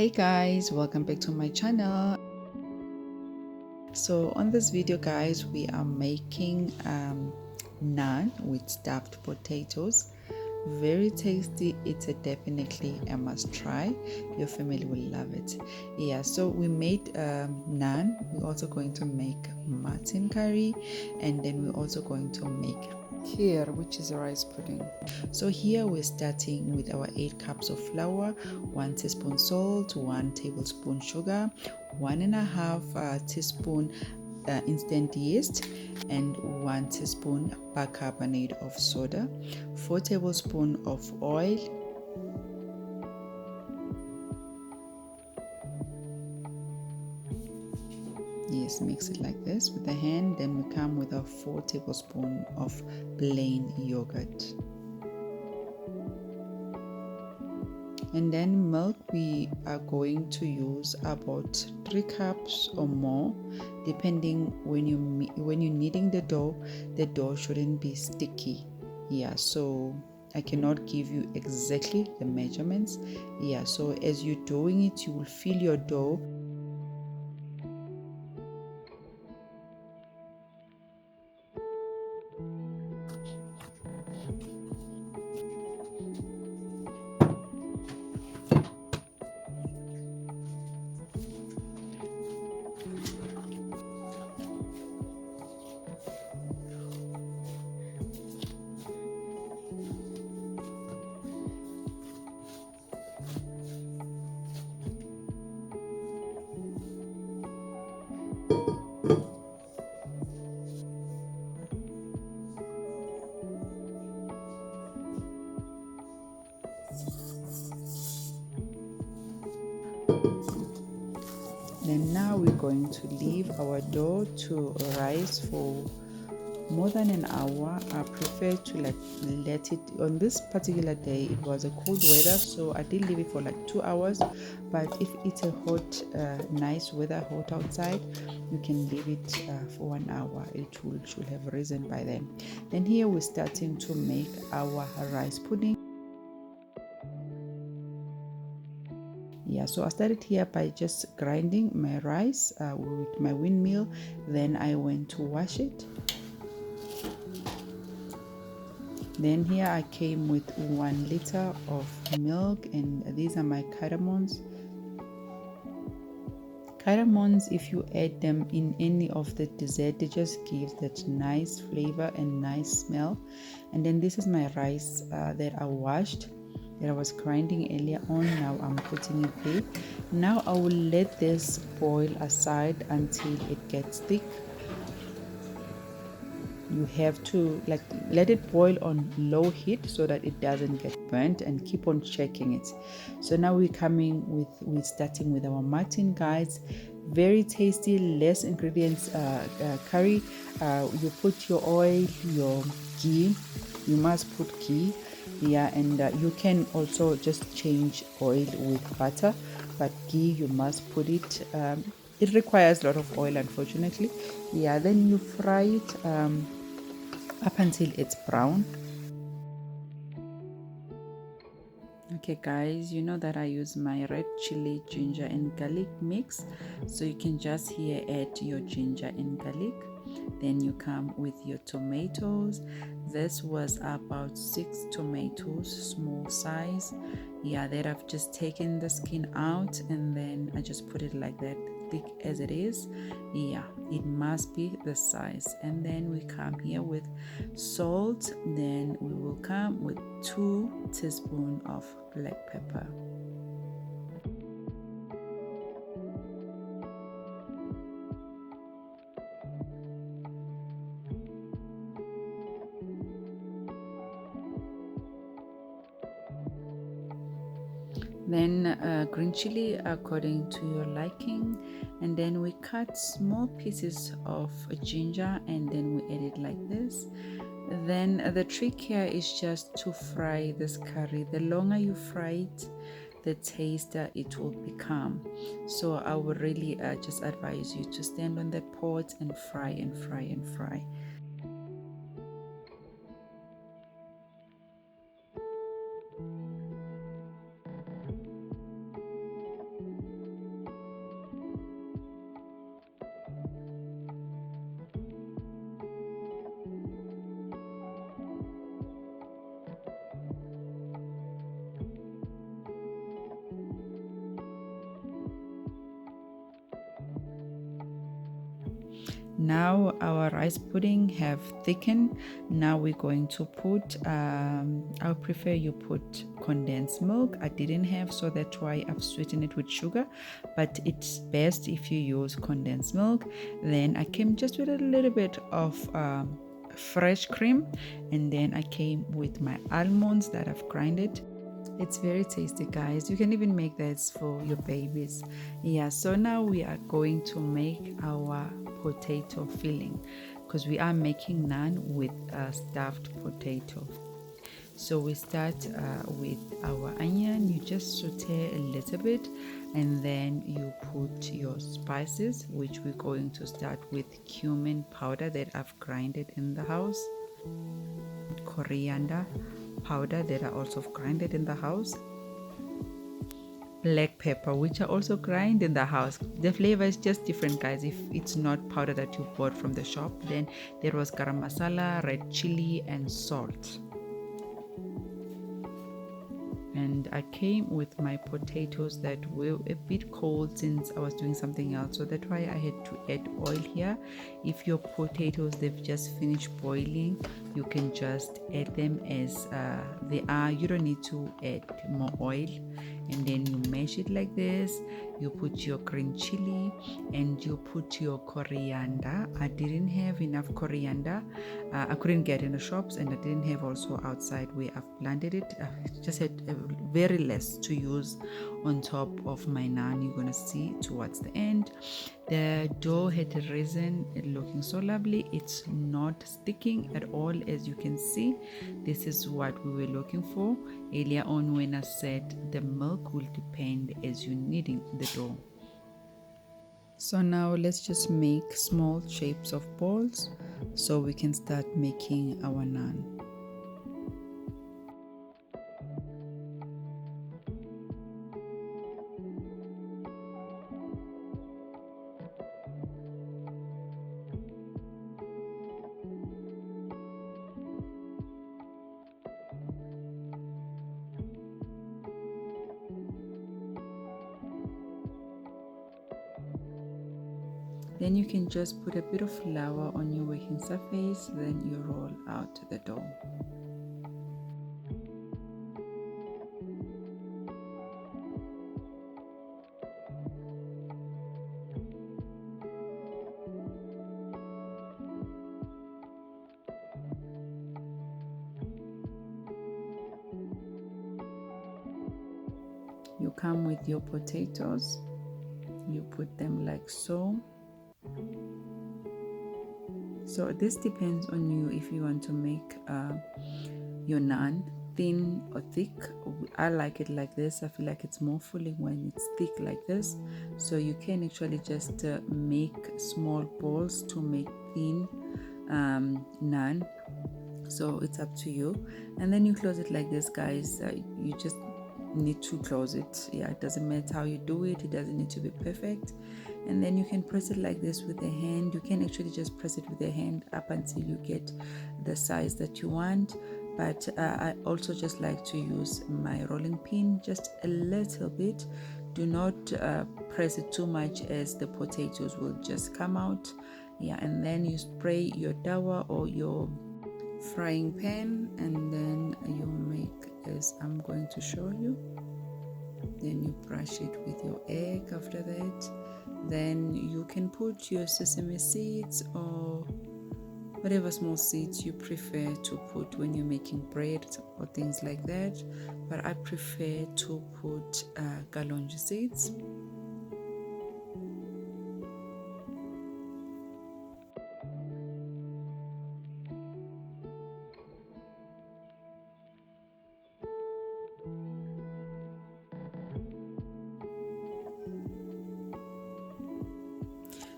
Hey guys, welcome back to my channel. So on this video guys, we are making naan with stuffed potatoes. Very tasty. It's definitely a must try. Your family will love it. Yeah, so we made naan. We're also going to make mutton curry, and then we're also going to make kheer, which is a rice pudding. So here we're starting with our 8 cups of flour, 1 teaspoon salt, 1 tablespoon sugar, 1.5 teaspoon instant yeast, and 1 teaspoon bicarbonate of soda, 4 tablespoons of oil, yes, mix it like this with the hand. Then we come with a 4 tablespoons of plain yogurt. And then milk, we are going to use about 3 cups or more, depending when you're kneading the dough shouldn't be sticky. Yeah, so I cannot give you exactly the measurements. Yeah, so as you're doing it, you will feel your dough. Then now we're going to leave our dough to rise for more than an hour. I prefer to let it. On this particular day it was a cold weather, so I did leave it for 2 hours. But if it's a hot nice weather, hot outside, you can leave it for 1 hour. It should have risen by then. Then here we're starting to make our rice pudding. Yeah, so I started here by just grinding my rice with my windmill. Then I went to wash it. Then here I came with 1 liter of milk, and these are my cardamoms. Cardamoms, if you add them in any of the dessert, they just give that nice flavor and nice smell. And then this is my rice that I washed, that I was grinding earlier on. Now I'm putting it there. Now I will let this boil aside until it gets thick. You have to let it boil on low heat so that it doesn't get burnt, and keep on checking it. So now we're starting with our mutton guys. Very tasty, less ingredients curry. You put your oil, your ghee. You must put ghee. Yeah, and you can also just change oil with butter, but ghee you must put it. It requires a lot of oil, unfortunately. Yeah, then you fry it up until it's brown. Okay guys, you know that I use my red chili, ginger and garlic mix, so you can just here add your ginger and garlic. Then you come with your tomatoes. This was about 6 tomatoes, small size. Yeah, that I've just taken the skin out, and then I just put it like that, thick as it is. Yeah, it must be the size. And then we come here with salt. Then we will come with 2 teaspoons of black pepper. Then green chili according to your liking, and then we cut small pieces of ginger, and then we add it like this. Then the trick here is just to fry this curry. The longer you fry it, the tastier it will become. So I would really just advise you to stand on the pot and fry and fry and fry. Now our rice pudding have thickened. Now we're going to put, I prefer you put condensed milk. I didn't have, so that's why I've sweetened it with sugar, but it's best if you use condensed milk. Then I came just with a little bit of fresh cream, and then I came with my almonds that I've grinded. It's very tasty, guys. You can even make this for your babies. Yeah, so now we are going to make our potato filling, because we are making naan with stuffed potato. So we start with our onion. You just saute a little bit, and then you put your spices, which we're going to start with cumin powder that I've grinded in the house, coriander powder that I also grinded in the house, black pepper, which I also grind in the house. The flavor is just different, guys. If it's not powder that you bought from the shop, then there was garam masala, red chili, and salt. And I came with my potatoes that were a bit cold since I was doing something else, so that's why I had to add oil here. If your potatoes they've just finished boiling, you can just add them as they are. You don't need to add more oil. And then you mash it like this. You put your green chili and you put your coriander. I didn't have enough coriander. I couldn't get in the shops, and I didn't have also outside where I've planted it. I just had very less to use on top of my naan. You're gonna see towards the end. The dough had risen, looking so lovely. It's not sticking at all, as you can see. This is what we were looking for earlier on when I said the milk will depend as you're kneading the dough. So now let's just make small shapes of balls so we can start making our naan. Then you can just put a bit of flour on your working surface, then you roll out the dough. You come with your potatoes, you put them like so. So this depends on you if you want to make your naan thin or thick. I like it like this. I feel like it's more filling when it's thick like this. So you can actually just make small balls to make thin naan. So it's up to you. And then you close it like this, guys. You just need to close it. Yeah, it doesn't matter how you do it. It doesn't need to be perfect. And then you can press it like this with the hand. You can actually just press it with the hand up until you get the size that you want. But I also just like to use my rolling pin just a little bit. Do not press it too much, as the potatoes will just come out. Yeah, and then you spray your tawa or your frying pan, and then you make as I'm going to show you. Then you brush it with your egg after that. Then you can put your sesame seeds or whatever small seeds you prefer to put when you're making bread or things like that. But I prefer to put galonji seeds.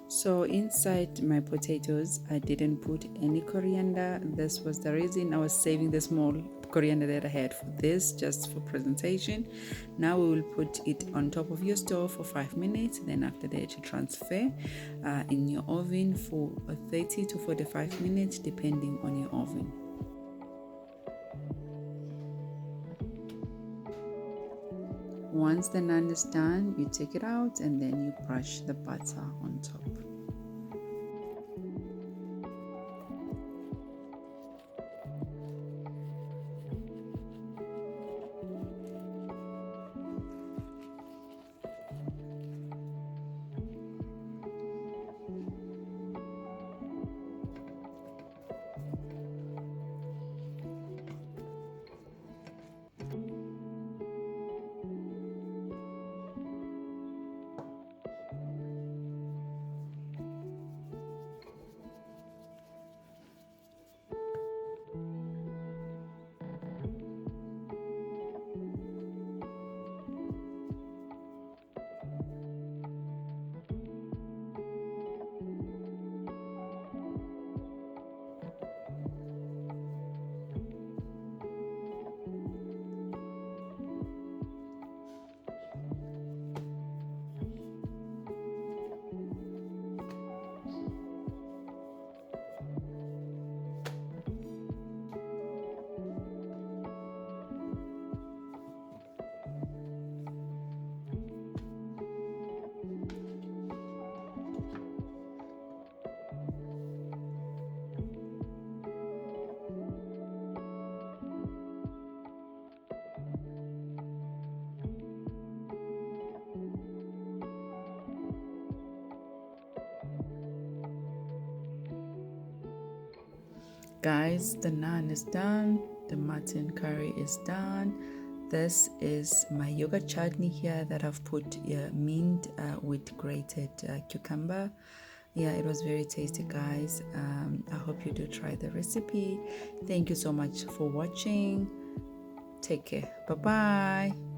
So inside my potatoes, I didn't put any coriander. This was the reason I was saving the small coriander that I had for this, just for presentation. Now we will put it on top of your stove for 5 minutes. Then after that, you transfer in your oven for 30 to 45 minutes, depending on your oven. Once the naan is done, you take it out and then you brush the butter on top. Guys, the naan is done, the mutton curry is done. This is my yogurt chutney here that I've put mint with grated cucumber. Yeah, it was very tasty, guys. I hope you do try the recipe. Thank you so much for watching. Take care. Bye bye.